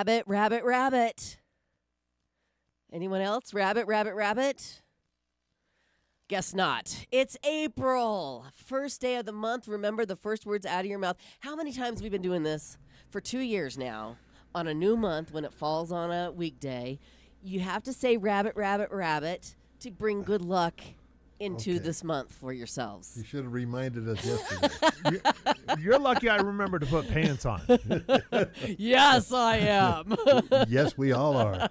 Rabbit, rabbit, rabbit. Anyone else? Rabbit, rabbit, rabbit? Guess not. It's April. First day of the month. Remember the first words out of your mouth. How many times have we been doing this? For 2 years now. On a new month, when it falls on a weekday, you have to say rabbit, rabbit, rabbit to bring good luck into this month for yourselves. You should have reminded us yesterday. You're lucky I remember to put pants on. Yes, I am. Yes, we all are.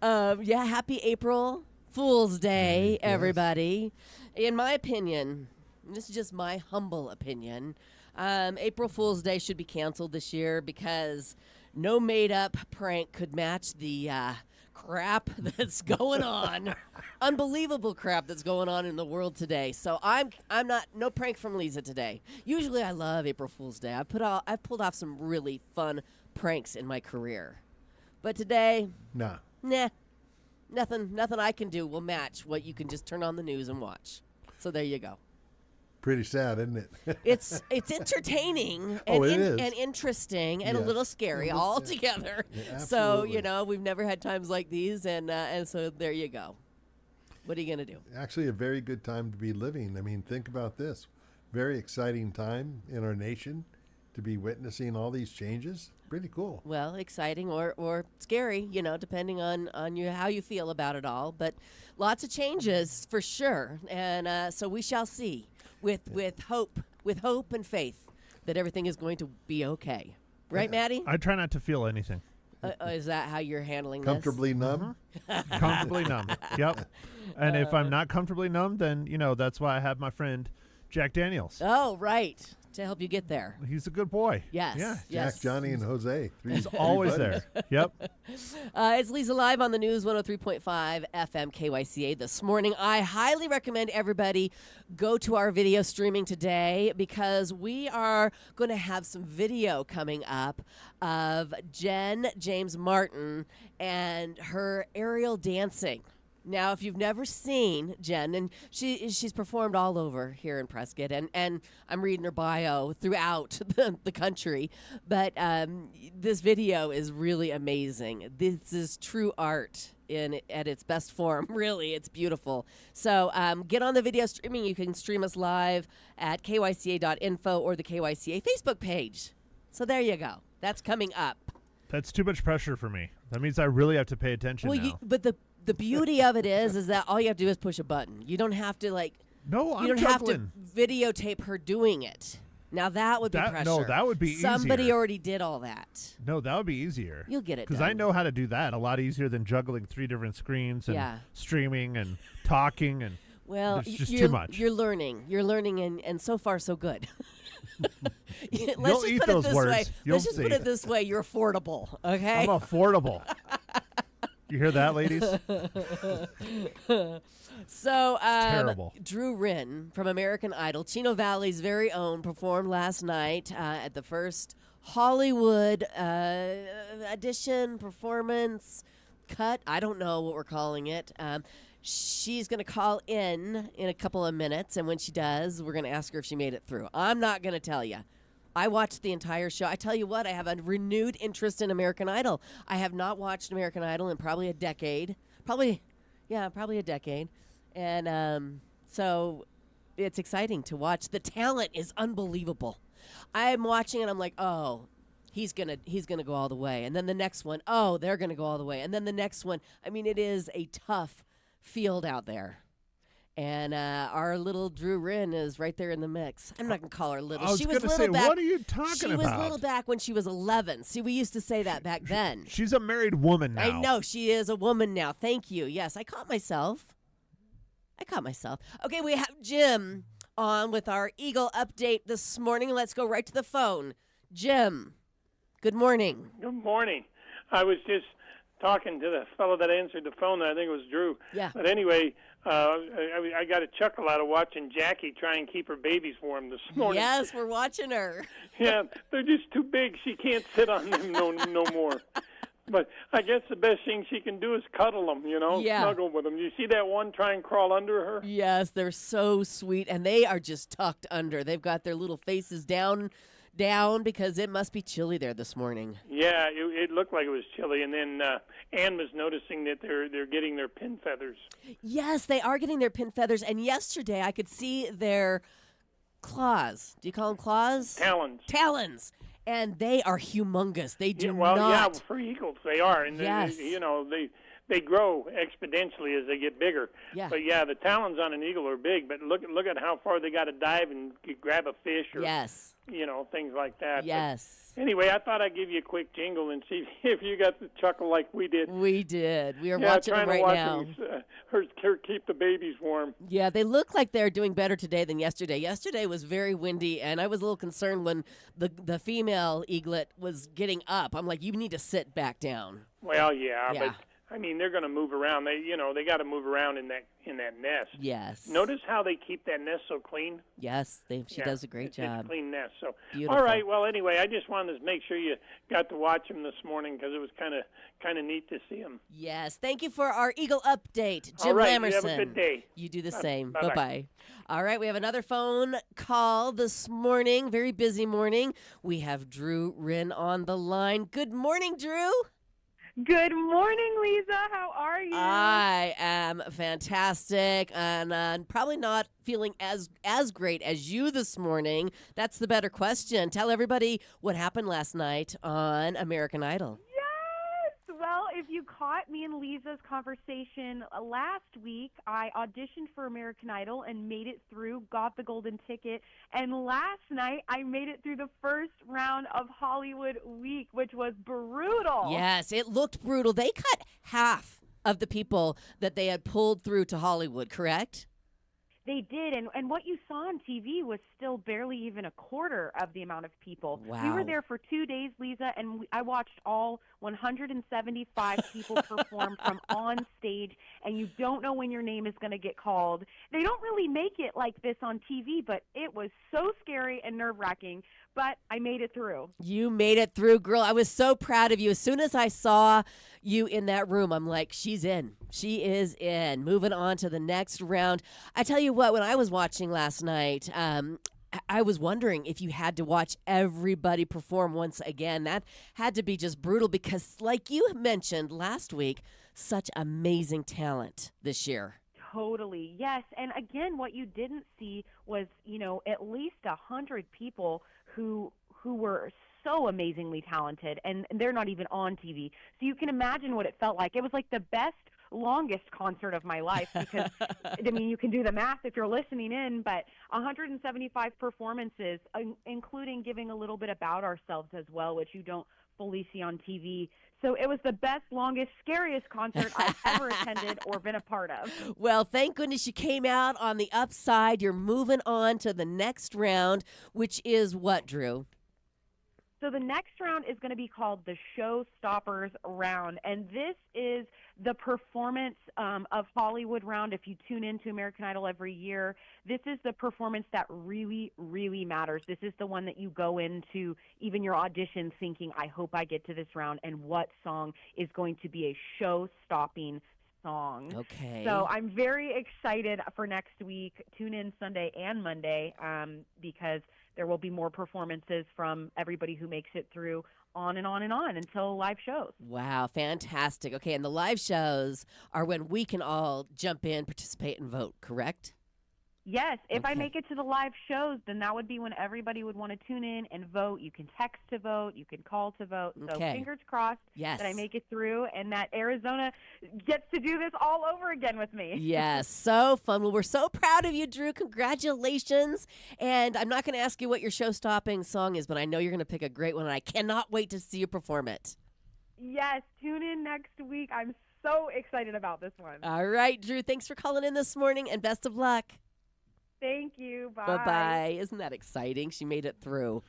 Happy April Fool's Day, Yes. everybody. In my opinion, this is just my humble opinion, April Fool's Day should be canceled this year because no made-up prank could match the crap that's going on. Unbelievable crap that's going on in the world today. So I'm not no prank from Leza today. Usually I love April Fool's Day. I've pulled off some really fun pranks in my career. But today, Nah. nothing I can do will match what you can just turn on the news and watch. So there you go. Pretty sad, isn't it? It's entertaining and, it is. and interesting and a Yes. little scary all together. Yeah, So, absolutely. we've never had times like these, and so there you go. What are you going to do? Actually, a very good time to be living. I mean, think about this. Very exciting time in our nation to be witnessing all these changes. Pretty cool. Well, exciting or scary, depending on you how you feel about it all. But lots of changes for sure, and so we shall see with hope and faith that everything is going to be okay. Right, Maddie? I try not to feel anything. Is that how you're handling Comfortably numb? Comfortably numb. Yep. And if I'm not comfortably numb, then, that's why I have my friend Jack Daniels. this? Oh, right. To help you get there. He's a good boy. Yes. Yeah. Yes. Jack, Johnny, and Jose. He's always there. Yep. It's Leza Live on the News 103.5 FM KYCA this morning. I highly recommend everybody go to our video streaming today because we are going to have some video coming up of Jen James Martin and her aerial dancing. Now, if you've never seen Jen, and she's performed all over here in Prescott, and I'm reading her bio throughout the country, but this video is really amazing. This is true art at its best form. Really, it's beautiful. So get on the video streaming. You can stream us live at kyca.info or the KYCA Facebook page. So there you go. That's coming up. That's too much pressure for me. That means I really have to pay attention now. But the beauty of it is that all you have to do is push a button. You don't have to No, I'm you don't juggling. have to videotape her doing it. Now that would be pressure. No, that would be Somebody easier. already did all that. No, that would be easier. You'll get it Because done. I know how to do that a lot easier than juggling 3 different screens and Yeah. streaming and talking and Well, it's just you're, too much. You're learning, and so far so good. Let's You'll just eat put those it this words. way. You'll Let's just put see. it this way. You're affordable, okay? I'm affordable. You hear that, ladies? So, terrible. Drew Rinn from American Idol, Chino Valley's very own, performed last night at the first Hollywood audition, performance, cut. I don't know what we're calling it. She's going to call in a couple of minutes, and when she does, we're going to ask her if she made it through. I'm not going to tell you. I watched the entire show. I tell you what, I have a renewed interest in American Idol. I have not watched American Idol in probably a decade. Probably a decade. And so it's exciting to watch. The talent is unbelievable. I'm watching and I'm like, oh, he's gonna go all the way. And then the next one, oh, they're gonna go all the way. And then the next one, I mean, it is a tough field out there. And our little Drew Rinn is right there in the mix. I'm not going to call her little. I was She was gonna little say, back. what are you talking She was about? little back when she was 11. See, we used to say that back then. She's a married woman now. I know. She is a woman now. Thank you. Yes, I caught myself. Okay, we have Jim on with our Eagle update this morning. Let's go right to the phone. Jim, good morning. Good morning. I was just talking to the fellow that answered the phone. I think it was Drew. Yeah. But anyway, I got a chuckle out of watching Jackie try and keep her babies warm this morning. Yes, we're watching her. Yeah, they're just too big. She can't sit on them no more. But I guess the best thing she can do is cuddle them, Yeah. snuggle with them. You see that one try and crawl under her? Yes, they're so sweet, and they are just tucked under. They've got their little faces down down because it must be chilly there this morning. Yeah, it looked like it was chilly, and then Ann was noticing that they're getting their pin feathers. Yes, they are getting their pin feathers, and yesterday I could see their claws. Do you call them claws? Talons. Talons. And they are humongous. They do Yeah, not. for eagles they are, and Yes. they grow exponentially as they get bigger. Yeah. But yeah, the talons on an eagle are big. But look at how far they got to dive and grab a fish or Yes. Things like that. Yes. But anyway, I thought I'd give you a quick jingle and see if you got the chuckle like we did. We did. We are watching them trying right to now. watch them, her keep the babies warm. Yeah, they look like they're doing better today than yesterday. Yesterday was very windy, and I was a little concerned when the female eaglet was getting up. I'm like, you need to sit back down. Well, yeah. Yeah. But I mean, they're going to move around. They got to move around in that nest. Yes. Notice how they keep that nest so clean. Yes, she does a great It's job. a clean nest. So, Beautiful. all right. Well, anyway, I just wanted to make sure you got to watch them this morning because it was kind of neat to see them. Yes. Thank you for our Eagle update, Jim All right. Lamerson. You have a good day. You do the Bye- same. bye-bye. Bye-bye. All right, we have another phone call this morning. Very busy morning. We have Drew Wren on the line. Good morning, Drew. Good morning, Leza. How are you? I am fantastic and probably not feeling as great as you this morning. That's the better question. Tell everybody what happened last night on American Idol. Yes. Well, if you caught me and Leza's conversation last week, I auditioned for American Idol and made it through, got the golden ticket. And last night, I made it through the first round of Hollywood Week, which was brutal. Yes, it looked brutal. They cut half of the people that they had pulled through to Hollywood, correct? They did, and what you saw on TV was still barely even a quarter of the amount of people. Wow. We were there for 2 days, Leza, and I watched all 175 people perform from on stage, and you don't know when your name is going to get called. They don't really make it like this on TV, but it was so scary and nerve-wracking, but I made it through. You made it through, girl. I was so proud of you. As soon as I saw you in that room, I'm like, she's in. She is in. Moving on to the next round. I tell you what, when I was watching last night, I was wondering if you had to watch everybody perform once again. That had to be just brutal because, like you mentioned last week, such amazing talent this year. Totally, yes. And again, what you didn't see was, at least 100 people who were so amazingly talented, and they're not even on TV. So you can imagine what it felt like. It was like the best, longest concert of my life because, I mean, you can do the math if you're listening in, but 175 performances, including giving a little bit about ourselves as well, which you don't fully see on TV. So it was the best, longest, scariest concert I've ever attended or been a part of. Well, thank goodness you came out on the upside. You're moving on to the next round, which is what, Drew? So the next round is going to be called the Showstoppers round, and this is the performance of Hollywood round. If you tune into American Idol every year, this is the performance that really, really matters. This is the one that you go into even your audition thinking, I hope I get to this round, and what song is going to be a show-stopping song. Okay. So I'm very excited for next week. Tune in Sunday and Monday because there will be more performances from everybody who makes it through on and on and on until live shows. Wow, fantastic. Okay, and the live shows are when we can all jump in, participate, and vote, correct? Yes, if I Okay. make it to the live shows, then that would be when everybody would want to tune in and vote. You can text to vote, you can call to vote. So Okay. fingers crossed Yes. that I make it through and that Arizona gets to do this all over again with me. Yes, so fun. Well, we're so proud of you, Drew. Congratulations. And I'm not going to ask you what your show-stopping song is, but I know you're going to pick a great one, and I cannot wait to see you perform it. Yes, tune in next week. I'm so excited about this one. All right, Drew, thanks for calling in this morning, and best of luck. Thank you. Bye. Bye-bye. Isn't that exciting? She made it through.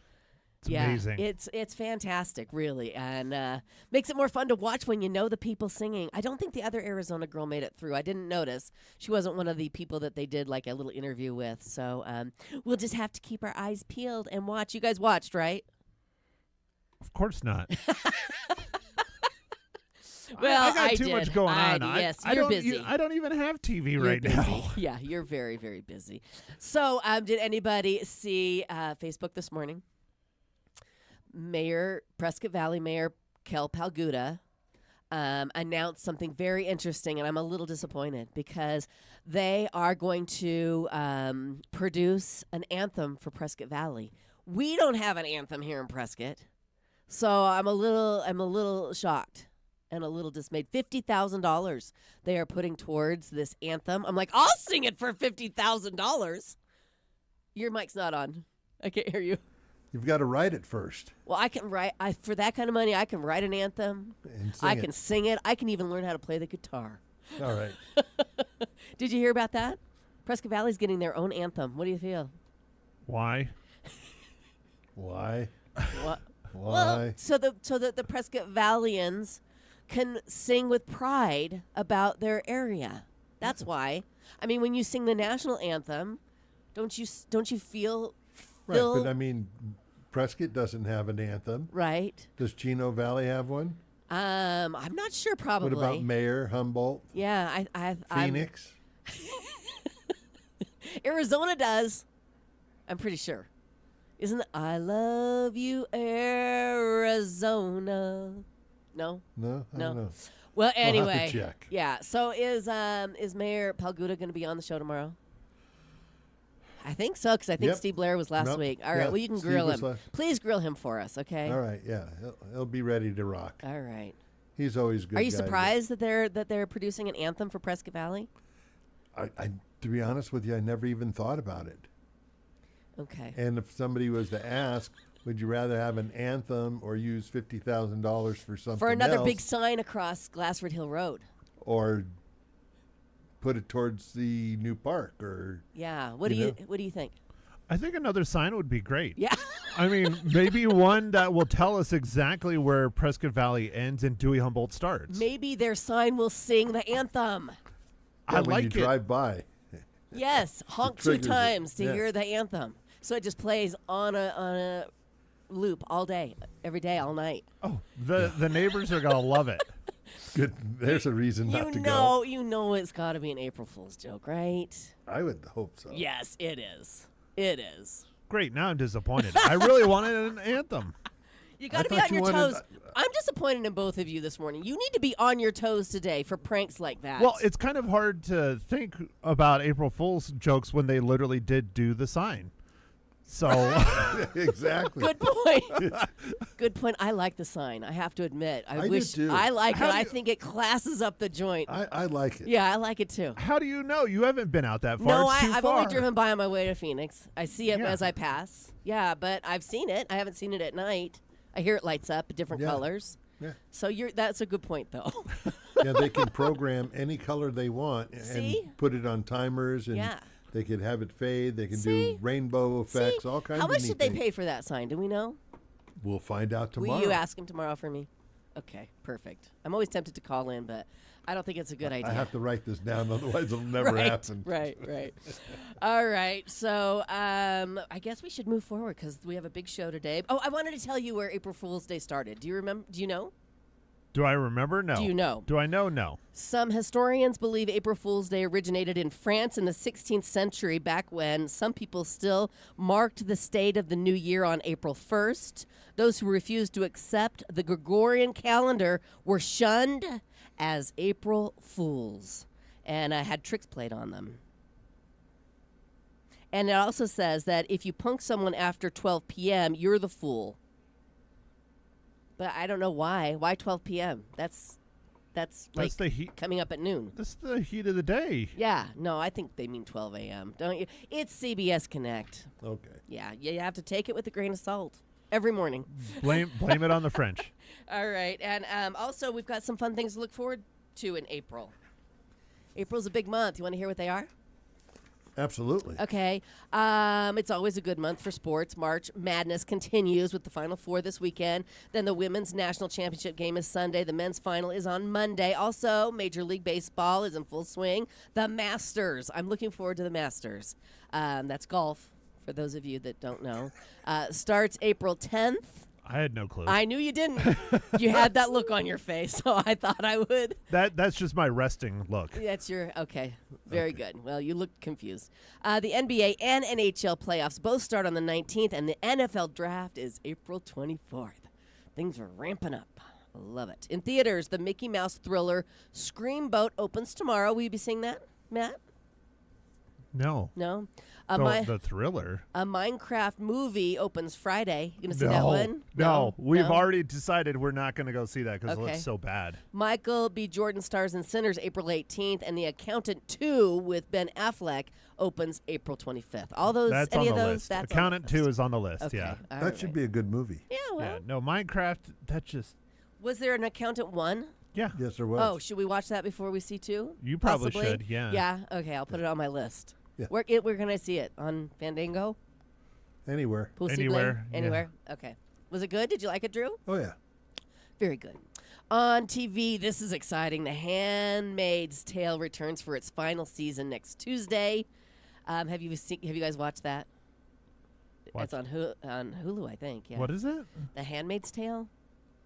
It's amazing. It's fantastic, really, and makes it more fun to watch when you know the people singing. I don't think the other Arizona girl made it through. I didn't notice. She wasn't one of the people that they did like a little interview with. So we'll just have to keep our eyes peeled and watch. You guys watched, right? Of course not. Well, I got too did. much going on. Yes, I you're don't, busy. I don't even have TV You're right busy. now. Yeah, you're very, very busy. So did anybody see Facebook this morning? Prescott Valley Mayor Kel Palguda announced something very interesting, and I'm a little disappointed because they are going to produce an anthem for Prescott Valley. We don't have an anthem here in Prescott, so I'm a little shocked and a little dismayed. $50,000 they are putting towards this anthem. I'm like, I'll sing it for $50,000. Your mic's not on. I can't hear you. You've got to write it first. Well, I can write. For that kind of money, I can write an anthem. And sing I it. can sing it. I can even learn how to play the guitar. All right. Did you hear about that? Prescott Valley's getting their own anthem. What do you feel? Why? Why? What? Why? Well, so that the Prescott Valleyans can sing with pride about their area. That's why. I mean, when you sing the national anthem, don't you feel Right, but I mean, Prescott doesn't have an anthem. right? Does Chino Valley have one? I'm not sure. Probably. What about Mayor, Humboldt, Yeah, Phoenix? Arizona does. I'm pretty sure. Isn't it, I love you, Arizona? No. No, I No. don't know. Well, We'll have to anyway. check. Yeah. So is Mayor Palguda going to be on the show tomorrow? I think so, because I think Yep. Steve Blair was last Nope. week. All right. Yeah, Well, you can Steve grill was him. last- Please grill him for us, okay? All right, yeah, he'll be ready to rock. All right. He's always a good. Are you guy to- surprised that they're producing an anthem for Prescott Valley? I to be honest with you, I never even thought about it. Okay. And if somebody was to ask, would you rather have an anthem or use $50,000 for something For another else, big sign across Glassford Hill Road. or put it towards the new park, or Yeah. What You do you think? I think another sign would be great. Yeah. I mean, maybe one that will tell us exactly where Prescott Valley ends and Dewey Humboldt starts. Maybe their sign will sing the anthem. I when like you it. drive by. Yes, honk 2 triggers it, times to yeah. hear the anthem. So it just plays on a loop all day, every day, all night. Oh, the neighbors are gonna love it. Good. There's a reason not to You know it's got to be an April Fool's joke, right? go. I would hope so. Yes, it is. It is. Great. Now I'm disappointed. I really wanted an anthem. You got to be thought on you your wanted- toes. I'm disappointed in both of you this morning. You need to be on your toes today for pranks like that. Well, it's kind of hard to think about April Fool's jokes when they literally did do the sign. So Exactly. good point. Good point. I like the sign. I have to admit. I do wish too. I like How it. do I you- think it classes up the joint. I like it. Yeah, I like it too. how do you know? You haven't been out that far. No, It's too I've far. only driven by on my way to Phoenix. I see it Yeah. as I pass. Yeah, but I've seen it. I haven't seen it at night. I hear it lights up different Yeah. colors. Yeah. So that's a good point, though. Yeah, they can program any color they want See? and put it on timers, and Yeah. they could have it fade. They can See? do rainbow effects, See? all kinds How of much neat did they things. pay for that sign? Do we know? We'll find out tomorrow. Will you ask him tomorrow for me? Okay, perfect. I'm always tempted to call in, but I don't think it's a good idea. I have to write this down, otherwise it'll never right, happen. Right. All right. So I guess we should move forward because we have a big show today. Oh, I wanted to tell you where April Fool's Day started. Do you remember? Do you know? Do I remember? No. Do you know? Do I know? No. Some historians believe April Fool's Day originated in France in the 16th century, back when some people still marked the state of the new year on April 1st. Those who refused to accept the Gregorian calendar were shunned as April Fools and had tricks played on them. And it also says that if you punk someone after 12 p.m., you're the fool. But I don't know why. Why 12 p.m.? That's like the heat. coming up at noon. That's the heat of the day. Yeah, no, I think they mean 12 a.m., don't you? It's CBS Connect. Okay. Yeah, you have to take it with a grain of salt every morning. Blame it on the French. All right, and also we've got some fun things to look forward to in April. April's a big month. You want to hear what they are? Absolutely. Okay. It's always a good month for sports. March Madness continues with the Final Four this weekend. Then the Women's National Championship game is Sunday. The men's final is on Monday. Also, Major League Baseball is in full swing. The Masters. I'm looking forward to the Masters. That's golf, for those of you that don't know. Starts April 10th. I had no clue. I knew you didn't. You had that look on your face, so I thought I would. That's just my resting look. That's your okay. Very good. Well, you looked confused. The NBA and NHL playoffs both start on the 19th, and the NFL draft is April 24th. Things are ramping up. I love it. In theaters, the Mickey Mouse thriller Screamboat opens tomorrow. Will you be seeing that, Matt? No. No. The thriller. A Minecraft movie opens Friday. You gonna see that one? No. We've No? already decided we're not going to go see that because it Okay. looks so bad. Michael B. Jordan stars in Sinners April 18th, and The Accountant 2 with Ben Affleck opens April 25th. All those, That's any on of the those, list. that's Accountant on the 2 list. is on the list, Okay. yeah. All That should right. be a good movie. Yeah, well. Yeah. No, Minecraft, that just, Was there an Accountant 1? yeah. Yes, there was. Oh, should we watch that before we see 2? You probably Possibly? should, yeah. Yeah, okay, I'll put it on my list. Yeah. Where can I see it? On Fandango? Anywhere. Possible? Anywhere, yeah. Anywhere? Okay. Was it good? Did you like it, Drew? Oh, yeah. Very good. On TV, this is exciting. The Handmaid's Tale returns for its final season next Tuesday. Have you guys watched that? It's on Hulu, I think. Yeah. What is it? The Handmaid's Tale?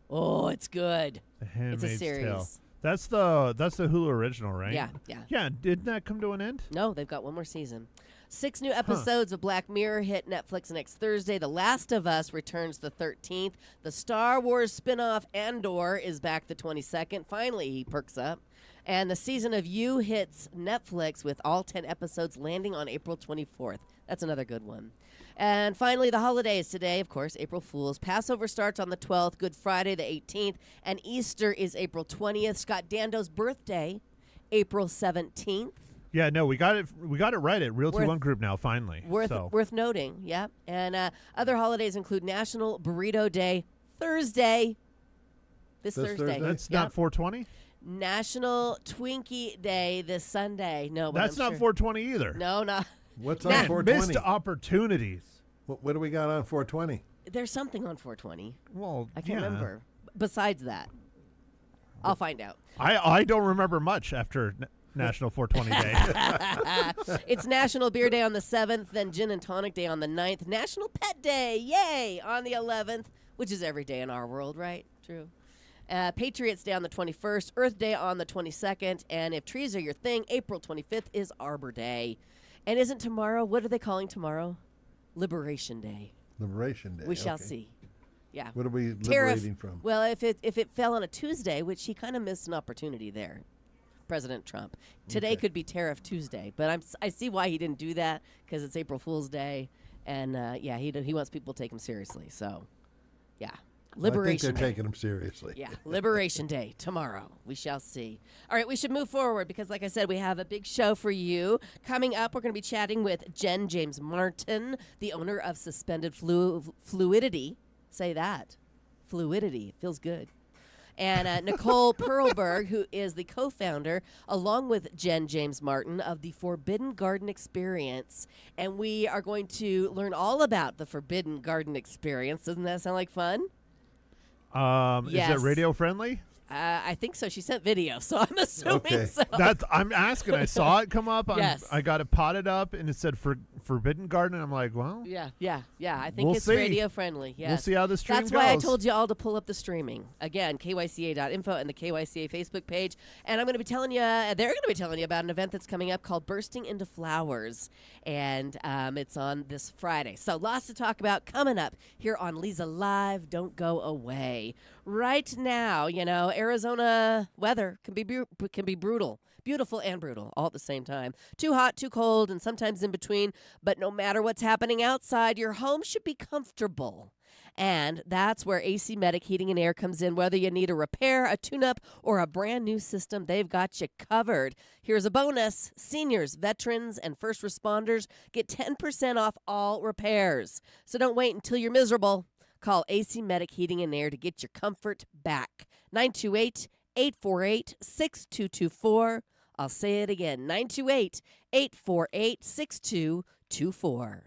Oh, it's good. The Handmaid's It's a series. Tale. That's the Hulu original, right? Yeah, yeah. Yeah, didn't that come to an end? No, they've got one more season. 6 new episodes of Black Mirror hit Netflix next Thursday. The Last of Us returns the 13th. The Star Wars spinoff Andor is back the 22nd. Finally, he perks up. And the season of You hits Netflix with all 10 episodes landing on April 24th. That's another good one. And finally, the holidays today, of course, April Fool's. Passover starts on the 12th, Good Friday the 18th, and Easter is April 20th. Scott Dando's birthday, April 17th. Yeah, no, we got it right at Realty One Group now, finally. Worth noting, yeah. And other holidays include National Burrito Day, Thursday. This Thursday. That's Yep. not 420? National Twinkie Day this Sunday. No, but That's I'm not sure. 420 either. No, not. What's on Man, 420? Missed opportunities. What do we got on 420? There's something on 420. Well, I can't yeah. remember. Besides that, I'll find out. I don't remember much after National 420 Day. It's National Beer Day on the 7th, then Gin and Tonic Day on the 9th, National Pet Day, yay, on the 11th, which is every day in our world, right? True. Patriots Day on the 21st, Earth Day on the 22nd, and if trees are your thing, April 25th is Arbor Day. And isn't tomorrow, what are they calling tomorrow? Liberation Day. Liberation Day. We shall okay. see. Yeah. What are we Tariff- liberating from? Well, if it fell on a Tuesday, which he kind of missed an opportunity there, President Trump. Today Okay. could be Tariff Tuesday, but I see why he didn't do that because it's April Fool's Day, and yeah, he wants people to take him seriously. So, yeah, Liberation I think they're Day. taking them seriously. Yeah, Liberation Day tomorrow. We shall see. All right, we should move forward because, like I said, we have a big show for you. Coming up, we're going to be chatting with Jen James Martin, the owner of Suspended Fluidity. Say that. Fluidity. It feels good. And Nicole Perlberg, who is the co-founder, along with Jen James Martin, of the Forbidden Garden Experience. And we are going to learn all about the Forbidden Garden Experience. Doesn't that sound like fun? Is Yes. it radio friendly? I think so. She sent video, so I'm assuming Okay. so. I'm asking. I saw it come up. Yes. I got it potted up, and it said Forbidden Garden. I'm like, well, Yeah. I think We'll it's see. radio friendly. Yes. we'll see how the stream That's goes. why I told you all to pull up the streaming. Again, kyca.info and the KYCA Facebook page. And I'm going to be telling you, they're going to be telling you about an event that's coming up called Bursting into Flowers. And it's on this Friday. So lots to talk about coming up here on Leza Live. Don't go away. Right now, Arizona weather can be brutal. Beautiful and brutal all at the same time. Too hot, too cold, and sometimes in between. But no matter what's happening outside, your home should be comfortable. And that's where AC Medic Heating and Air comes in. Whether you need a repair, a tune-up, or a brand new system, they've got you covered. Here's a bonus. Seniors, veterans, and first responders get 10% off all repairs. So don't wait until you're miserable. Call AC Medic Heating and Air to get your comfort back. 928-848-6224. I'll say it again, 928-848-6224.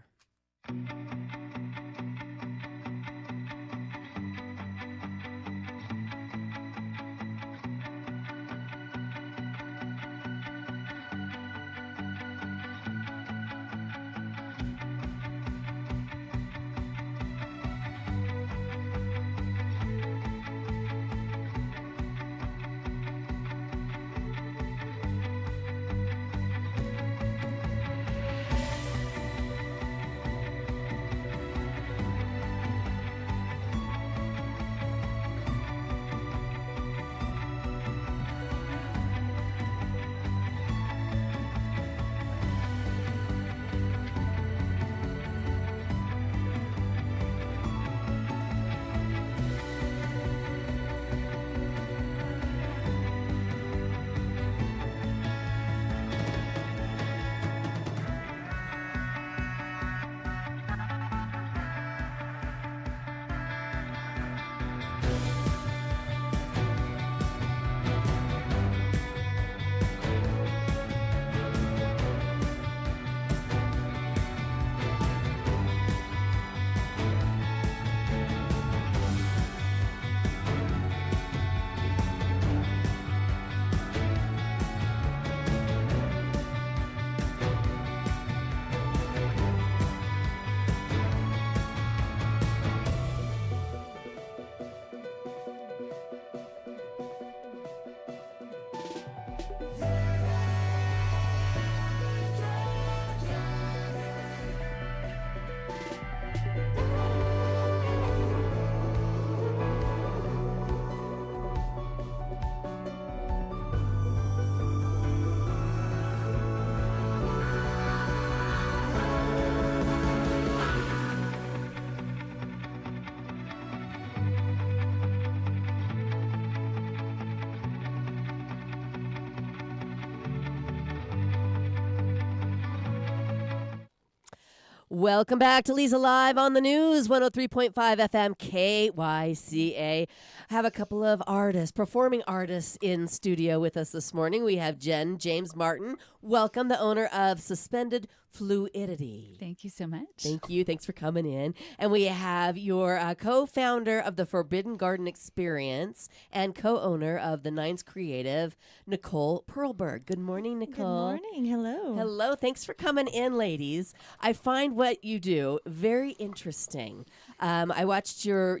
Welcome back to Leza Live on the News, 103.5 FM KYCA. I have a couple of artists, performing artists in studio with us this morning. We have Jen James Martin. Welcome, the owner of Suspended Fluidity. Thank you so much. Thank you. Thanks for coming in. And we have your co-founder of the Forbidden Garden Experience and co-owner of the Nines Creative, Nicole Perlberg. Good morning, Nicole. Good morning. Hello. Hello. Thanks for coming in, ladies. I find what you do very interesting. I watched your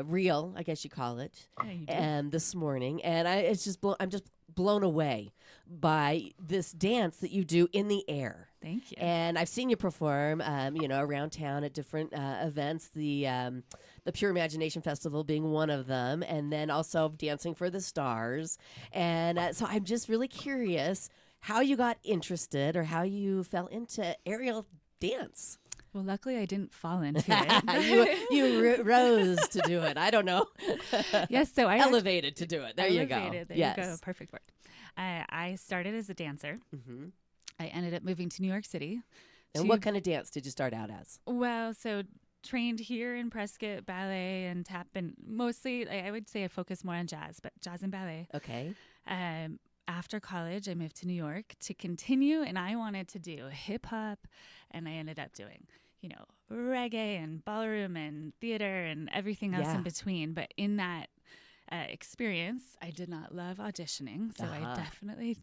reel, I guess you call it, this morning, and I'm just blown away by this dance that you do in the air. Thank you. And I've seen you perform, around town at different events. The Pure Imagination Festival being one of them, and then also Dancing for the Stars. And so I'm just really curious how you got interested or how you fell into aerial dance. Well, luckily I didn't fall into it. you rose to do it. I don't know. Yes, so I elevated to do it. There you go. There you go. Perfect word. I started as a dancer. Mm-hmm. I ended up moving to New York City. And what kind of dance did you start out as? Well, so trained here in Prescott, ballet and tap, and mostly I would say I focus more on jazz, but jazz and ballet. Okay. After college, I moved to New York to continue, and I wanted to do hip hop, and I ended up doing, reggae and ballroom and theater and everything else in between. But in that experience, I did not love auditioning, so I definitely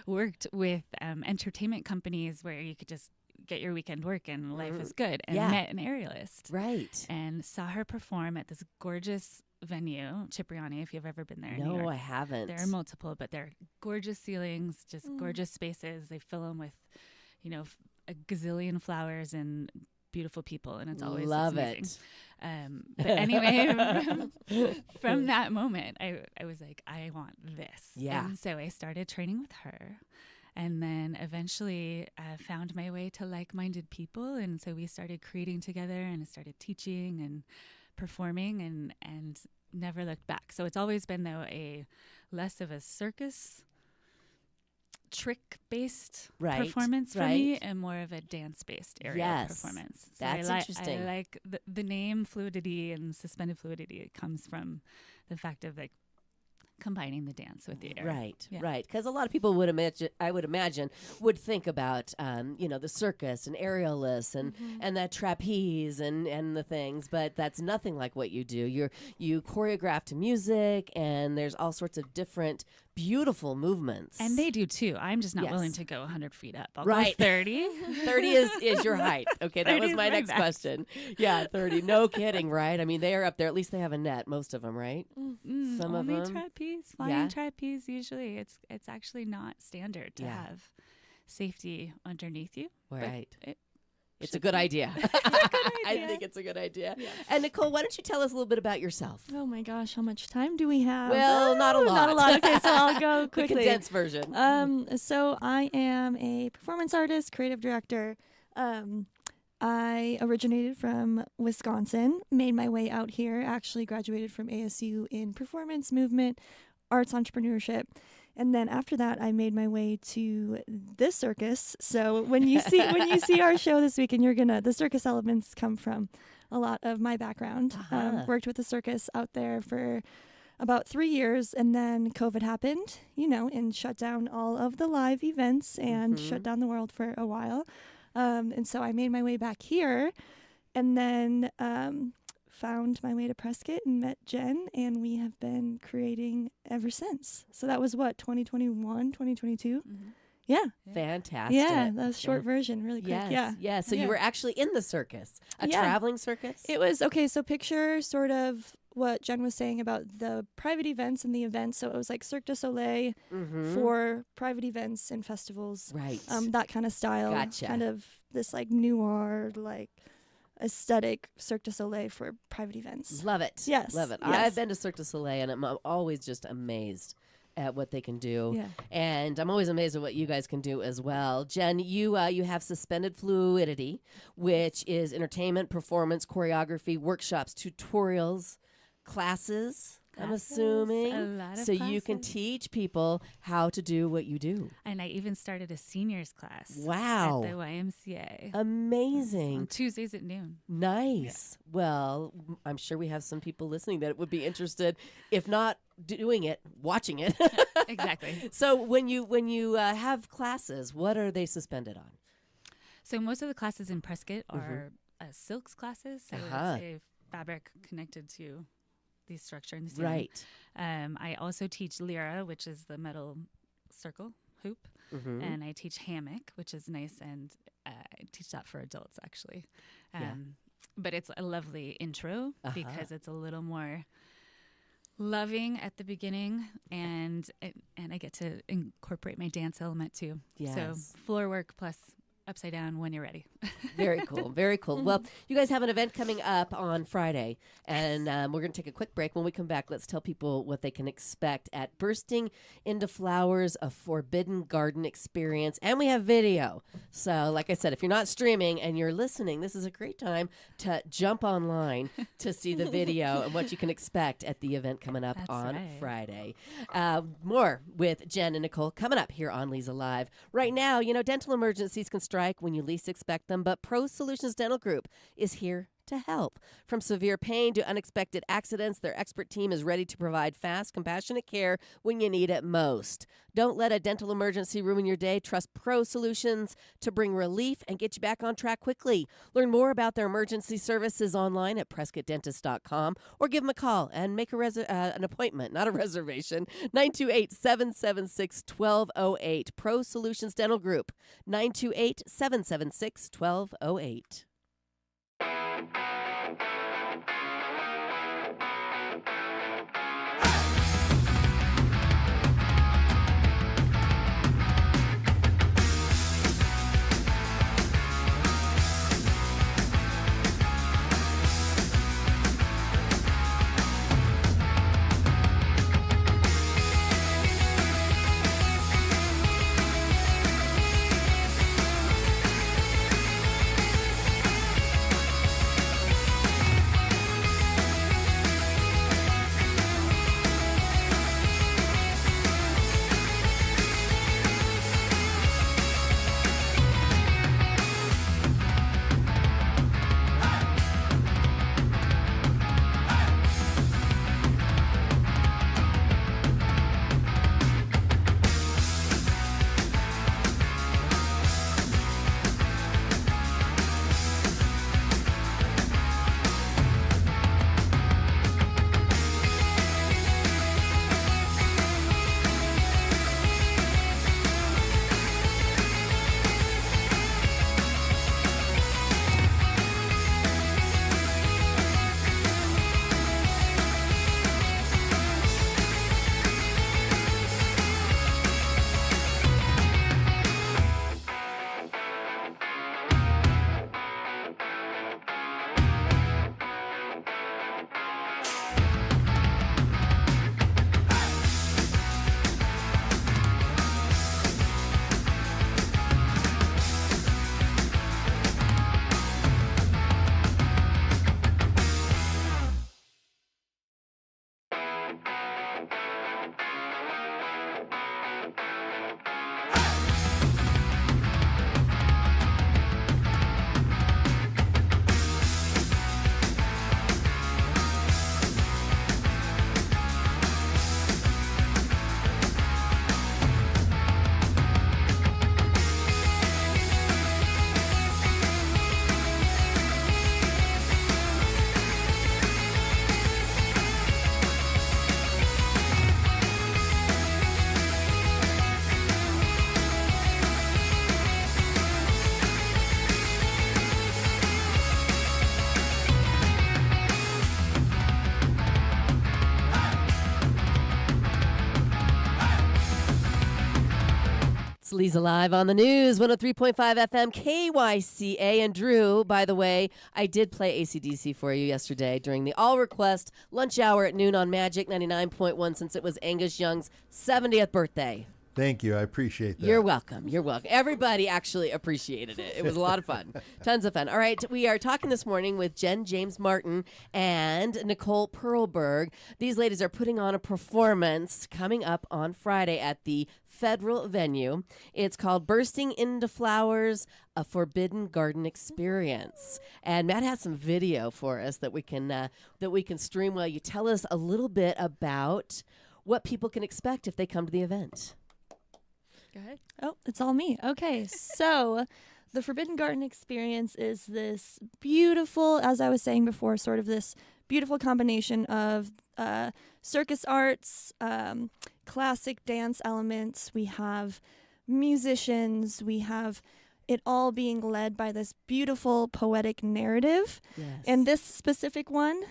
worked with entertainment companies where you could just get your weekend work and life is good, and met an aerialist. Right. And saw her perform at this gorgeous venue, Cipriani, if you've ever been there in New York. No, I haven't. There are multiple, but they're gorgeous ceilings, just gorgeous spaces. They fill them with, a gazillion flowers and beautiful people, and it's always love it. But anyway, from that moment, I was like, I want this. Yeah. And so I started training with her. And then eventually found my way to like-minded people. And so we started creating together, and I started teaching and performing and never looked back. So it's always been, though, a less of a circus trick-based performance for me, and more of a dance-based aerial performance. So that's interesting. I like the name fluidity and suspended fluidity. It comes from the fact of combining the dance with the air. Right, right. Because a lot of people would imagine, would think about, the circus and aerialists and that trapeze and the things, but that's nothing like what you do. You choreograph to music, and there's all sorts of different beautiful movements. And they do too. I'm just not willing to go 100 feet up. I'll go 30. 30 is your height. Okay, that was my next question. Yeah, 30. No kidding, right? I mean, they are up there. At least they have a net, most of them, right? Some of them. Trapeze, flying trapeze. Usually, it's actually not standard to have safety underneath you. Right. It's a good idea. I think it's a good idea. Yeah. And Nicole, why don't you tell us a little bit about yourself? Oh my gosh, how much time do we have? Well, not a lot. Not a lot. Okay, so I'll go quickly. The condensed version. So I am a performance artist, creative director. I originated from Wisconsin, made my way out here, actually graduated from ASU in performance, movement, arts entrepreneurship. And then after that, I made my way to this circus. So when you see our show this weekend, the circus elements come from a lot of my background. Worked with the circus out there for about 3 years, and then COVID happened, and shut down all of the live events and shut down the world for a while. And so I made my way back here, and then found my way to Prescott and met Jen, and we have been creating ever since. So that was 2021, 2022? Mm-hmm. Yeah. Fantastic. Yeah, that was short version, really quick. Yes. Yeah. So you were actually in the circus, a traveling circus? It was, okay, so picture sort of what Jen was saying about the private events and the events. So it was like Cirque du Soleil for private events and festivals. Right. That kind of style. Gotcha. Kind of this noir, aesthetic Cirque du Soleil for private events. Love it. Yes. Love it. Yes. I've been to Cirque du Soleil, and I'm always just amazed at what they can do. Yeah. And I'm always amazed at what you guys can do as well. Jen, you have Suspended Fluidity, which is entertainment, performance, choreography, workshops, tutorials, classes. I'm Classes, assuming. a lot of So you can classes. teach people how to do what you do. And I even started a seniors class Wow. at the YMCA Amazing. on Tuesdays at noon. Nice. Well, I'm sure we have some people listening that would be interested, if not doing it, watching it. Exactly. So when you have classes, what are they suspended on? So most of the classes in Prescott are silks classes. So Uh-huh. it's a fabric connected to the structure in the ceiling. Right. I also teach lyra, which is the metal circle hoop, Mm-hmm. and I teach hammock, which is nice, and I teach that for adults actually. Yeah. But it's a lovely intro because it's a little more loving at the beginning, and I get to incorporate my dance element too. Yes. So floor work plus upside down when you're ready. Very cool. Very cool. Well, you guys have an event coming up on Friday, and we're going to take a quick break. When we come back, let's tell people what they can expect at Bursting into Flowers, a Forbidden Garden experience. And we have video. So, like I said, if you're not streaming and you're listening, this is a great time to jump online to see the video and what you can expect at the event coming up That's on right. Friday. More with Jen and Nicole coming up here on Leza Live. Right now, dental emergencies can strike when you least expect them, but Pro Solutions Dental Group is here to help. From severe pain to unexpected accidents, their expert team is ready to provide fast, compassionate care when you need it most. Don't let a dental emergency ruin your day. Trust Pro Solutions to bring relief and get you back on track quickly. Learn more about their emergency services online at PrescottDentist.com or give them a call and make an appointment, not a reservation. 928-776-1208. Pro Solutions Dental Group. 928-776-1208. It's Leza Live on the news, 103.5 FM, KYCA. And Drew, by the way, I did play AC/DC for you yesterday during the All Request lunch hour at noon on Magic 99.1 since it was Angus Young's 70th birthday. Thank you. I appreciate that. You're welcome. You're welcome. Everybody actually appreciated it. It was a lot of fun. Tons of fun. All right. We are talking this morning with Jen James Martin and Nicole Perlberg. These ladies are putting on a performance coming up on Friday at the Federal venue. It's called Bursting into Flowers, a Forbidden Garden Experience. And Matt has some video for us that we can stream while you tell us a little bit about what people can expect if they come to the event. Go ahead. Oh, it's all me. Okay, so the Forbidden Garden Experience is this beautiful, as I was saying before, sort of this beautiful combination of circus arts, classic dance elements. We have musicians. We have it all being led by this beautiful poetic narrative. Yes. And this specific one,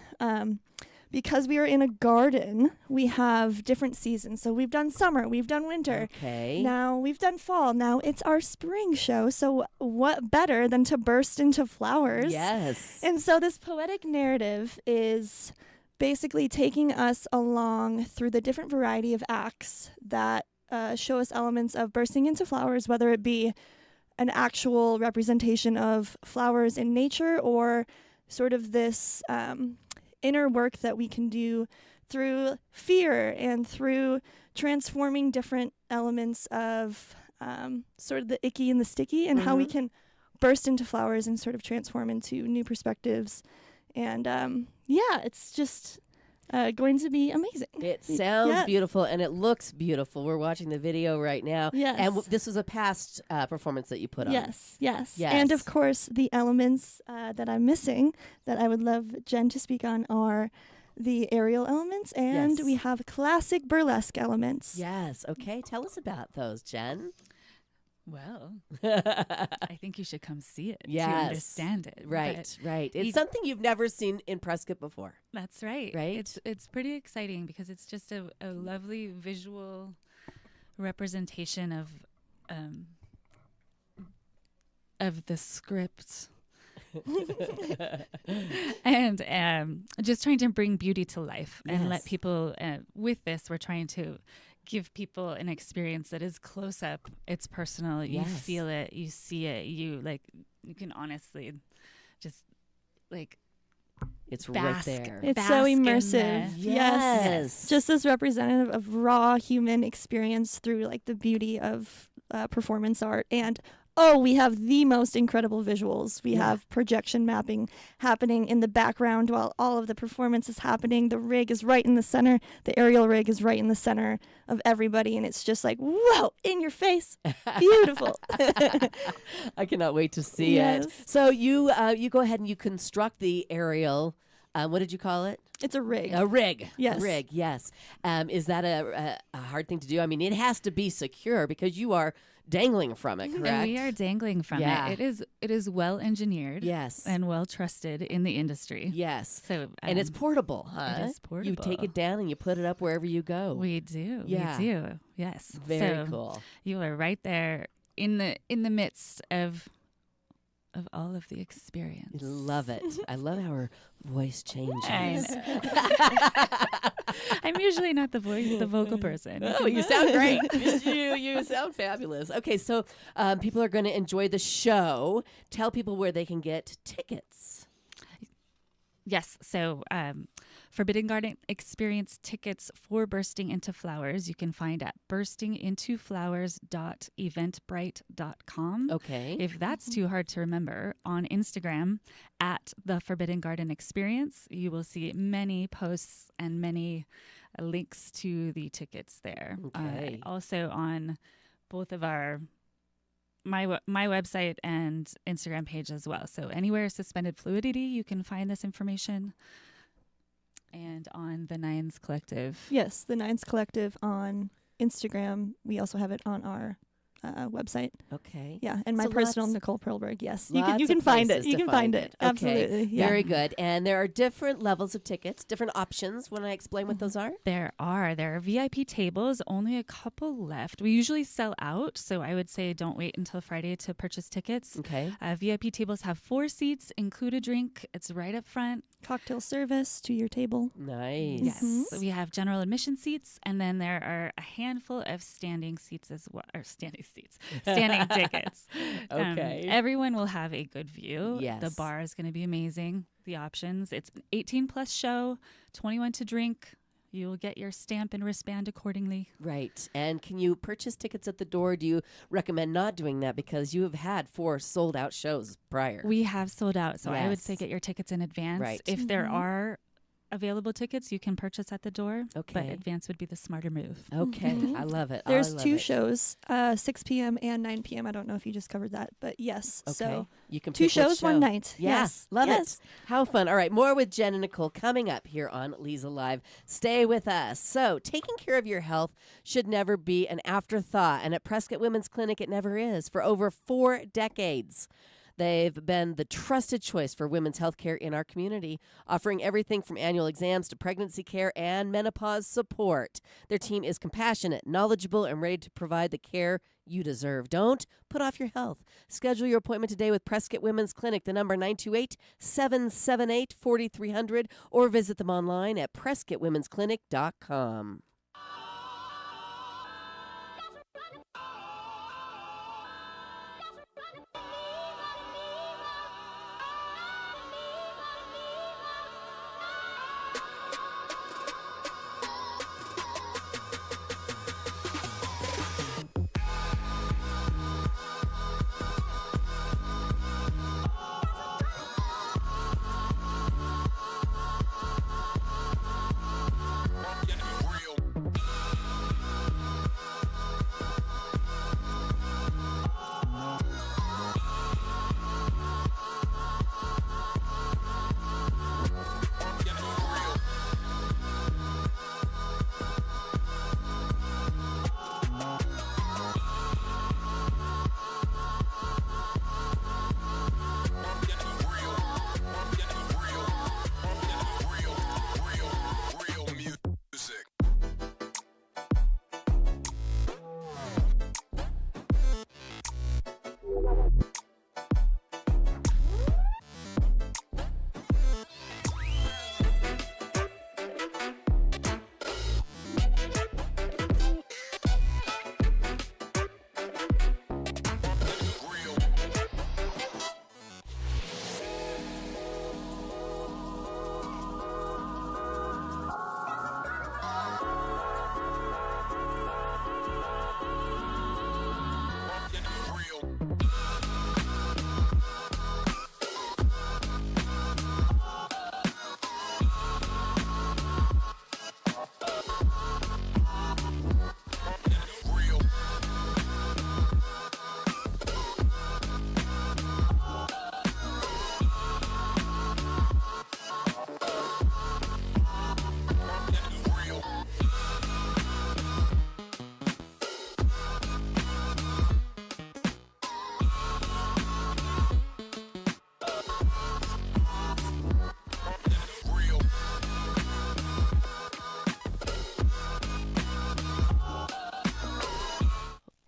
because we are in a garden, we have different seasons. So we've done summer, we've done winter. Okay. Now we've done fall. Now it's our spring show. So what better than to burst into flowers? Yes. And so this poetic narrative is basically taking us along through the different variety of acts that show us elements of bursting into flowers, whether it be an actual representation of flowers in nature or sort of this inner work that we can do through fear and through transforming different elements of sort of the icky and the sticky, and how we can burst into flowers and sort of transform into new perspectives. And yeah, it's just going to be amazing. It sounds beautiful, and it looks beautiful. We're watching the video right now. Yes. And this was a past performance that you put on. Yes. Yes. And of course, the elements that I'm missing that I would love Jen to speak on are the aerial elements, and we have classic burlesque elements. Yes. Okay. Tell us about those, Jen. Well, I think you should come see it to understand it. Right, right. It's something you've never seen in Prescott before. That's right. Right? It's pretty exciting because it's just a lovely visual representation of the script. And just trying to bring beauty to life and let people, with this, we're trying to give people an experience that is close up. It's personal. You feel it. You see it. You can honestly just it's right there. It's so immersive. Yes. Just as representative of raw human experience through the beauty of performance art. And we have the most incredible visuals. We have projection mapping happening in the background while all of the performance is happening. The rig is right in the center. The aerial rig is right in the center of everybody. And it's just whoa, in your face. Beautiful. I cannot wait to see it. So you go ahead and you construct the aerial. What did you call it? It's a rig. A rig. Yes. A rig, yes. Is that a hard thing to do? I mean, it has to be secure because you are dangling from it, correct? And we are dangling from it. It is well engineered. Yes. And well trusted in the industry. Yes. So and it's portable, huh? It is portable. You take it down and you put it up wherever you go. We do. Yeah. We do. Yes. Very cool. You are right there in the midst of all of the experience. I love it. I love how her voice changes. I'm usually not the vocal person. Oh, you sound great. You sound fabulous. Okay, so people are going to enjoy the show. Tell people where they can get tickets. Yes. So Forbidden Garden Experience tickets for Bursting into Flowers, you can find at burstingintoflowers.eventbrite.com. Okay. If that's too hard to remember, on Instagram at the Forbidden Garden Experience, you will see many posts and many links to the tickets there. Okay. Also on both of our my website and Instagram page as well. So anywhere Suspended Fluidity, you can find this information. And on the Nines Collective. Yes, the Nines Collective on Instagram. We also have it on our website. Okay. Yeah, and my So personal lots- Nicole Perlberg. Yes, Lots you of can find it. places You to can find find it. it. Okay. Absolutely. Yeah. Very good. And there are different levels of tickets, different options. Want to explain what those are? There are VIP tables, only a couple left. We usually sell out, so I would say don't wait until Friday to purchase tickets. Okay. VIP tables have 4 seats, include a drink. It's right up front. Cocktail service to your table. Nice. Yes, we have general admission seats, and then there are a handful of standing seats as well, or standing tickets. Okay. Everyone will have a good view. Yes. The bar is going to be amazing. The options. It's an 18 plus show, 21 to drink. You will get your stamp and wristband accordingly. Right. And can you purchase tickets at the door? Do you recommend not doing that because you have had 4 sold out shows prior? We have sold out, so I would say Yes. get your tickets in advance. Right. If there are available tickets, you can purchase at the door. But Okay. advance would be the smarter move. Okay. Mhm. I love it. There's I love 2 it. shows, 6 p.m. and 9 p.m. I don't know if you just covered that, but yes. Okay. So You can 2 pick which shows, show. 1 night. Yeah, Yes. love yes. it. How fun. All right, more with Jen and Nicole coming up here on Leza Live. Stay with us. So, taking care of your health should never be an afterthought. And at Prescott Women's Clinic, it never is. For over 4 decades, they've been the trusted choice for women's health care in our community, offering everything from annual exams to pregnancy care and menopause support. Their team is compassionate, knowledgeable, and ready to provide the care you deserve. Don't put off your health. Schedule your appointment today with Prescott Women's Clinic, the number 928-778-4300, or visit them online at prescottwomensclinic.com.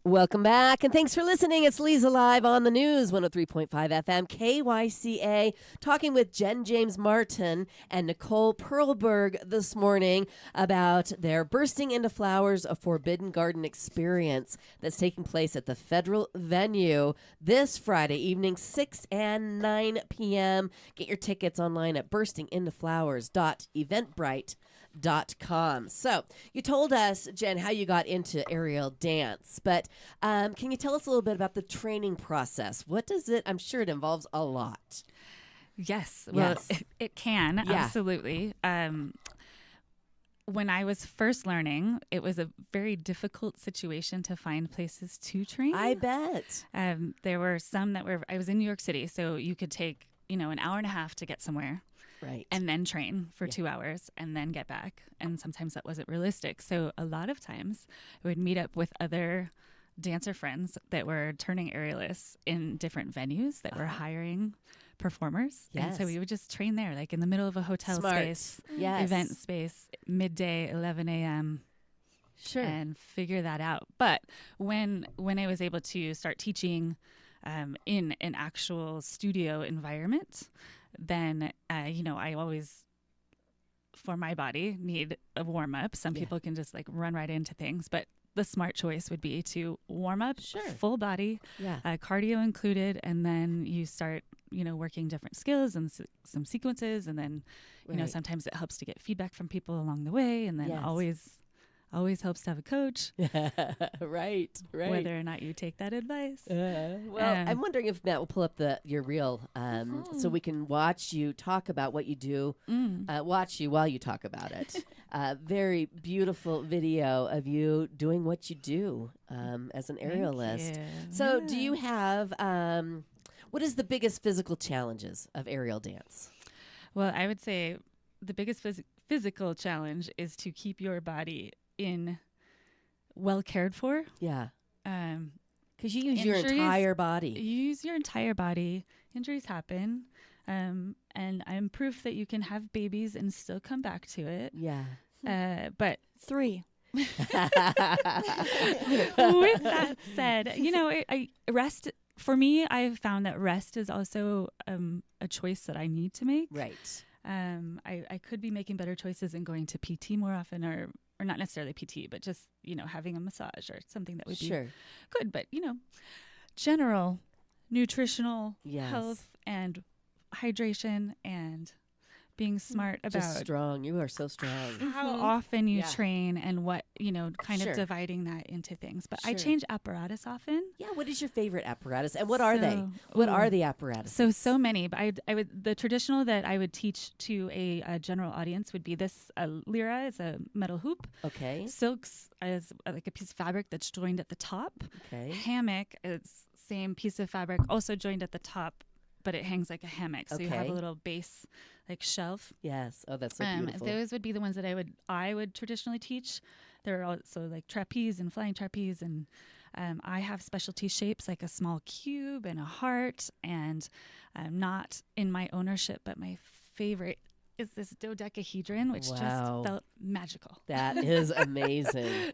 Welcome back, and thanks for listening. It's Leza Live on the News, 103.5 FM, KYCA, talking with Jen James Martin and Nicole Perlberg this morning about their Bursting into Flowers, a Forbidden Garden experience that's taking place at the Federal Venue this Friday evening, 6 and 9 p.m. Get your tickets online at burstingintoflowers.eventbrite.com. So you told us, Jen, how you got into aerial dance, but can you tell us a little bit about the training process? What does it, I'm sure it involves a lot. Yes. Well, Yes. it can. Yeah. Absolutely. When I was first learning, it was a very difficult situation to find places to train. I bet. There were some that were, I was in New York City, so you could take, an hour and a half to get somewhere. Right. And then train for 2 hours and then get back. And sometimes that wasn't realistic. So a lot of times I would meet up with other dancer friends that were turning aerialists in different venues that were hiring performers. And so Yes. we would just train there, like in the middle of a hotel Smart. space, Yes. event space, midday, 11 a.m. Sure. and figure that out. But when I was able to start teaching in an actual studio environment, then I always, for my body, need a warm up. Some Yeah. people can just like run right into things, but the smart choice would be to warm up Sure. full body, Yeah. cardio included, and then you start working different skills and some sequences, and then Right. sometimes it helps to get feedback from people along the way, and then Yes. always helps to have a coach, right. Right. whether or not you take that advice. Well, I'm Um, wondering if Matt will pull up your reel, so we can watch you talk about what you do. Watch you while you talk about it. Very beautiful video of you doing what you do as an Thank aerialist. you. So, do Yeah. you have what is the biggest physical challenges of aerial dance? Well, I would say the biggest physical challenge is to keep your body in well cared for. Yeah, Um, because you use your Injuries- entire you body. use your entire body. Injuries happen. And I'm proof that you can have babies and still come back to it. Yeah. But 3. with that said, I rest. For me, I've found that rest is also a choice that I need to make. Right. I could be making better choices and going to PT more often, or not necessarily PT, but just having a massage or something that would be Sure. good. But general nutritional Yes. health and hydration and being smart Just about strong. You are so strong. how often you Yeah. train and what kind Sure. of dividing that into things. But I Sure. change apparatus often. Yeah. What is your favorite apparatus, and what are they? So- What ooh. are the apparatuses? So many, but I would the traditional that I would teach to a general audience would be this lira is a metal hoop, Okay. silks is like a piece of fabric that's joined at the top, Okay. hammock is same piece of fabric also joined at the top, but it hangs like a hammock, so you have Okay. a little base like shelf. Yes. Oh, that's so beautiful. Those would be the ones that I would traditionally teach. There are also like trapeze and flying trapeze, and I have specialty shapes like a small cube and a heart, and not in my ownership, but my favorite is this dodecahedron, which Wow. just felt magical. That is amazing.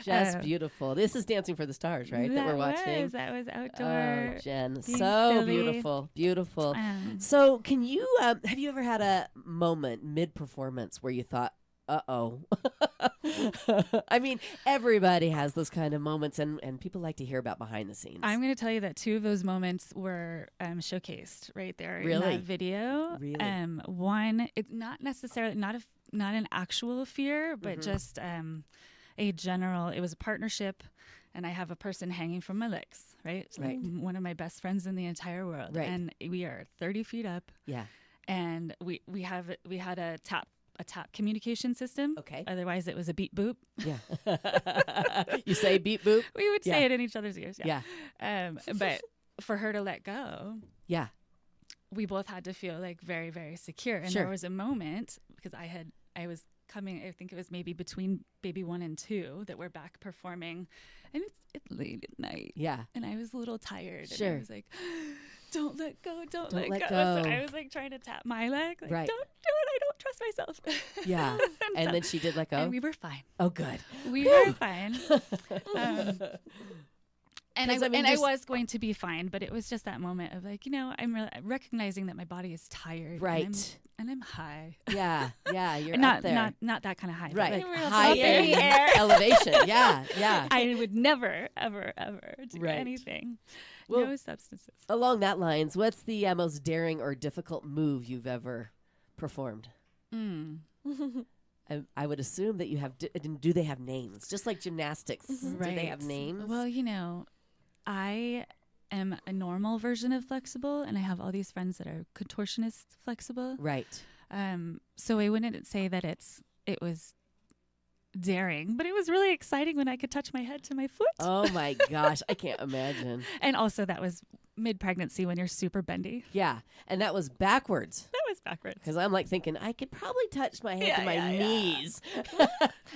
Just Uh, beautiful. This is Dancing for the Stars, right? That we're watching. That was outdoor. Oh, Jen, being so silly. beautiful, beautiful. Um, So, can you have you ever had a moment mid-performance where you thought, "Uh-oh"? I mean, everybody has those kind of moments, and people like to hear about behind the scenes. I'm going to tell you that 2 of those moments were showcased right there in Really? that video. Really? One, it's not necessarily not an actual fear, but Mm-hmm. just a general. It was a partnership, and I have a person hanging from my legs. Right, It's Right. one of my best friends in the entire world, Right. and we are 30 feet up, yeah. and we had a tap communication system. Okay. Otherwise, it was a beep boop. Yeah. You say beep boop. We would Yeah. say it in each other's ears. Yeah. But for her to let go, Yeah. we both had to feel like very, very secure. And Sure. there was a moment because I was coming, I think it was maybe between baby 1 and 2 that we're back performing, and it's late at night. Yeah. And I was a little tired. Sure. And I was like, don't let go, don't Don't let let go. So I was like trying to tap my leg. Like, Right. don't do it. I don't trust myself. Yeah. And so- then she did let go. And we were fine. Oh, good. We were fine. And 'Cause, I mean, I just- was going to be fine, but it was just that moment of like, I'm recognizing that my body is tired, Right. And I'm high, Yeah. Yeah. You're not up there. not that kind of high, but Right. like High up in the air. elevation. Yeah. Yeah. I would never, ever, ever do Right. anything. Well, no substances. Along that lines, what's the most daring or difficult move you've ever performed? I would assume that you have. Do they have names? Just like gymnastics, do they have names? Well, I am a normal version of flexible, and I have all these friends that are contortionist flexible. Right. So I wouldn't say that it was daring, but it was really exciting when I could touch my head to my foot. Oh my gosh, I can't imagine. And also that was mid-pregnancy when you're super bendy. Yeah, and that was backwards. That was backwards. Because I'm like thinking I could probably touch my head Yeah, to my yeah, yeah. knees.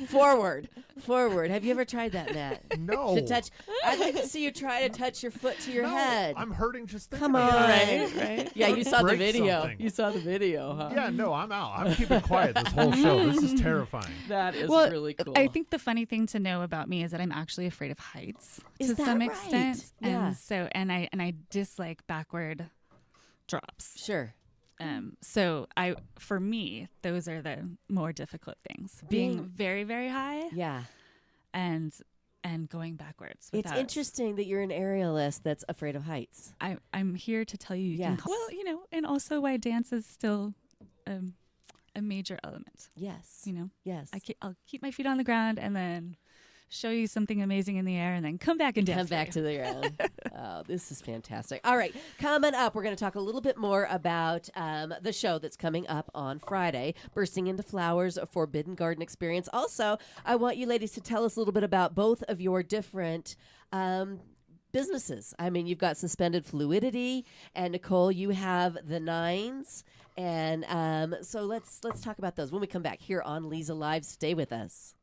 Forward. Have you ever tried that, Matt? No. To touch. I'd like to see you try to touch your foot to your No, head. I'm hurting just thinking Come about on. it. Right. Yeah, you saw the Break video. something. You saw the video, huh? Yeah, no, I'm out. I'm keeping quiet this whole show. This is terrifying. That is Well, really cool. I think the funny thing to know about me is that I'm actually afraid of heights Is to that some right? extent. Yeah. And so I dislike backward drops. Sure. So for me, those are the more difficult things. Being very, very high Yeah. and going backwards. It's without- interesting that you're an aerialist that's afraid of heights. I'm here to tell you, Yes. and also why dance is still a major element. Yes. Yes. I'll keep my feet on the ground and then show you something amazing in the air and then come back and dance. Come back to the ground. Oh, this is fantastic. All right, coming up, we're going to talk a little bit more about the show that's coming up on Friday, Bursting into Flowers, a Forbidden Garden Experience. Also, I want you ladies to tell us a little bit about both of your different businesses. I mean, you've got Suspended Fluidity, and Nicole, you have the Nines. And so let's talk about those when we come back here on Leza Live. Stay with us.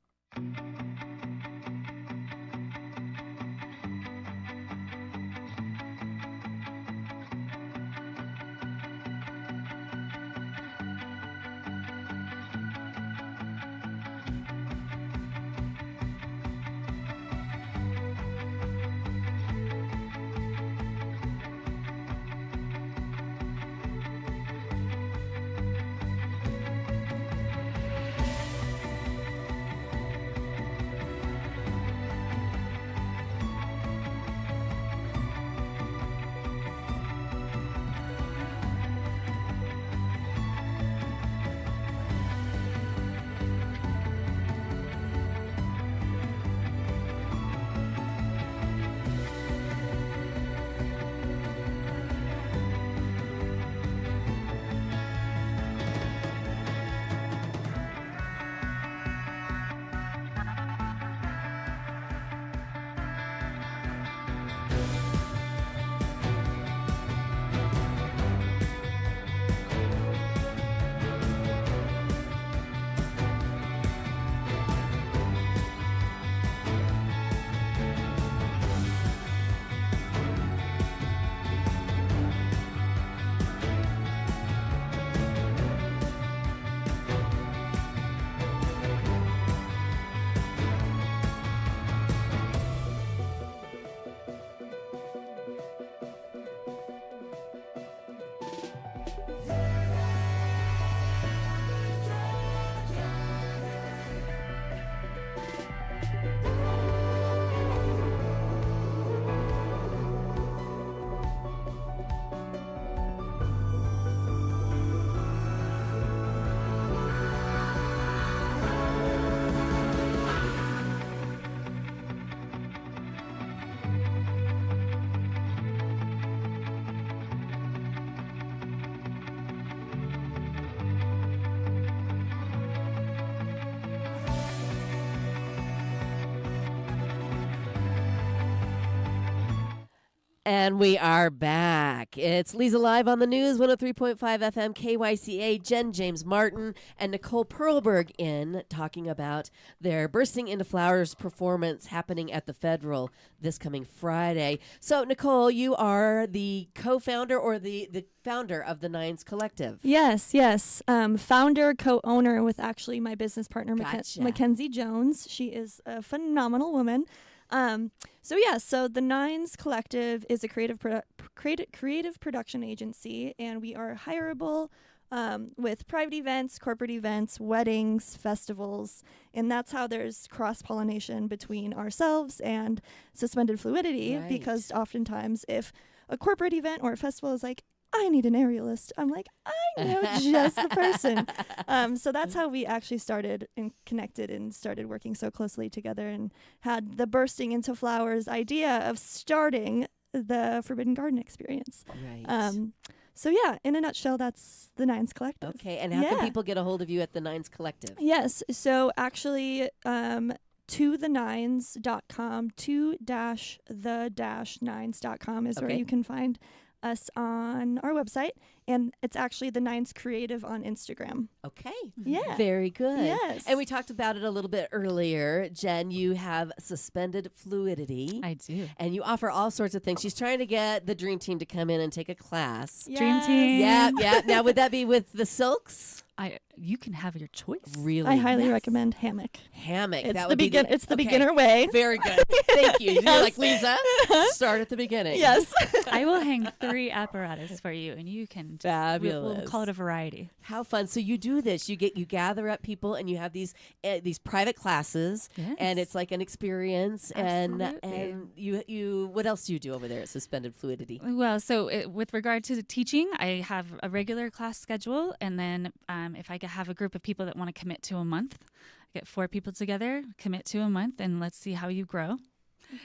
And we are back. It's Leza Live on the News, 103.5 FM, KYCA, Jen James Martin, and Nicole Perlberg in talking about their Bursting into Flowers performance happening at the Federal this coming Friday. So, Nicole, you are the co-founder or the founder of the Nines Collective. Yes. Founder, co-owner with actually my business partner, Gotcha. Mackenzie Jones. She is a phenomenal woman. So the Nines Collective is a creative production agency, and we are hireable with private events, corporate events, weddings, festivals, and that's how there's cross-pollination between ourselves and Suspended Fluidity, Right. because oftentimes if a corporate event or a festival is like, I need an aerialist, I'm like, I know just the person. So that's how we actually started and connected and started working so closely together and had the Bursting into Flowers idea of starting the Forbidden Garden Experience. Right. So yeah, in a nutshell, that's the Nines Collective. Okay, and how can people get a hold of you at the Nines Collective? Yes. So actually, tothenines.com, to-the-nines.com is where Okay. you can find us on our website. And it's actually The Nines Creative on Instagram. Okay. Yeah. Very good. Yes. And we talked about it a little bit earlier. Jen, you have suspended fluidity. I do. And you offer all sorts of things. She's trying to get the dream team to come in and take a class. Dream team. Yeah, yeah. Now, would that be with the silks? You can have your choice. Really? I highly Yes. recommend hammock. Hammock. It's that the would be it's the okay. beginner way. Very good. Thank you. You're like, Leza, start at the beginning. Yes. I will hang 3 apparatus for you, and you can just, We'll Fabulous. call it a variety. How fun. So you do this. You gather up people and you have these private classes, Yes. and it's like an experience. And Absolutely. you what else do you do over there at Suspended Fluidity? Well, so with regard to the teaching, I have a regular class schedule, and then if I have a group of people that want to commit to a month, I get 4 people together, commit to a month, and let's see how you grow.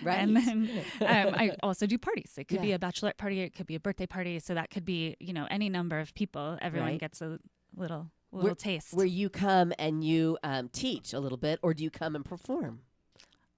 Right. And then I also do parties. It could be Yeah. a bachelorette party, it could be a birthday party, so that could be any number of people. Everyone Right. gets a little Where- taste. Where you come and you teach a little bit, or do you come and perform?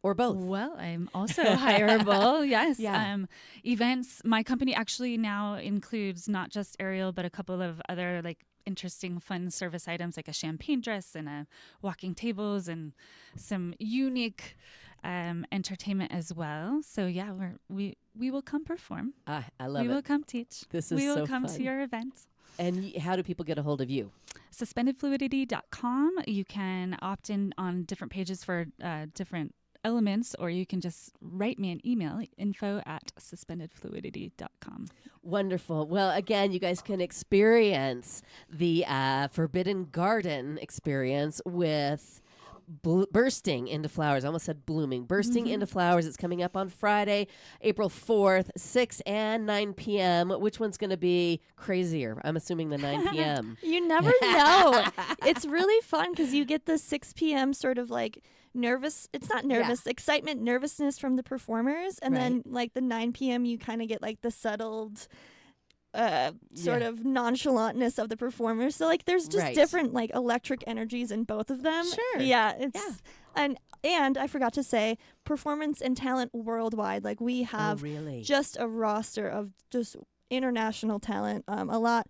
Or both? Well, I'm also hireable. Yes. Yeah. Events. My company actually now includes not just aerial, but a couple of other interesting, fun service items like a champagne dress and a walking tables and some unique entertainment as well. So yeah, we will come perform. I love We will it. come teach. This is we will so come fun. to your event. And how do people get a hold of you? Suspendedfluidity.com. You can opt in on different pages for different elements, or you can just write me an email, info@suspendedfluidity.com. Wonderful. Well, again, you guys can experience the Forbidden Garden experience with Bursting into Flowers. I almost said blooming. Bursting into Flowers. It's coming up on Friday, April 4th, 6 and 9 p.m. Which one's going to be crazier? I'm assuming the 9 p.m. You never know. It's really fun because you get the 6 p.m. sort of nervous. It's not nervous, excitement, nervousness from the performers. And then the 9 p.m. you kind of get the settled sort of nonchalantness of the performers. So there's just different electric energies in both of them. Sure. Yeah. And I forgot to say, performance and talent worldwide. We have really? just a roster of just international talent. A lot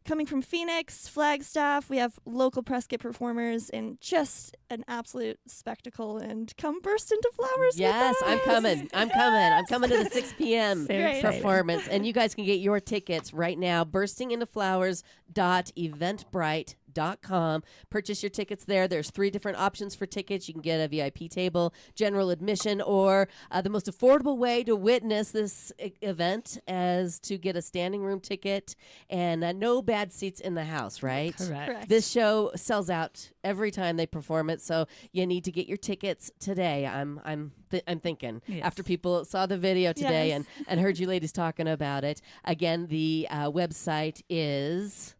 coming from Phoenix, Flagstaff. We have local Prescott performers, and just an absolute spectacle. And come burst into flowers. Yes, with I'm us. coming. I'm coming. I'm coming to the 6 p.m. Very exciting. performance. And you guys can get your tickets right now, burstingintoflowers.eventbrite.com. Purchase your tickets there. There's 3 different options for tickets. You can get a VIP table, general admission, or the most affordable way to witness this event is to get a standing room ticket, and no bad seats in the house, right? Correct. This show sells out every time they perform it, so you need to get your tickets today. I'm thinking Yes. after people saw the video today Yes. and heard you ladies talking about it. Again, the website is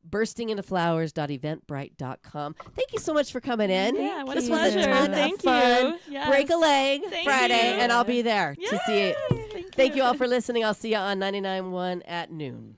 burstingintoflowers.eventbrite.com. Thank you so much for coming in. Yeah, what a This was pleasure. ton of Thank fun. you. Yes. Break a leg Thank Friday, you. and I'll be there to see it. Thank Thank you all for listening. I'll see you on 99.1 at noon.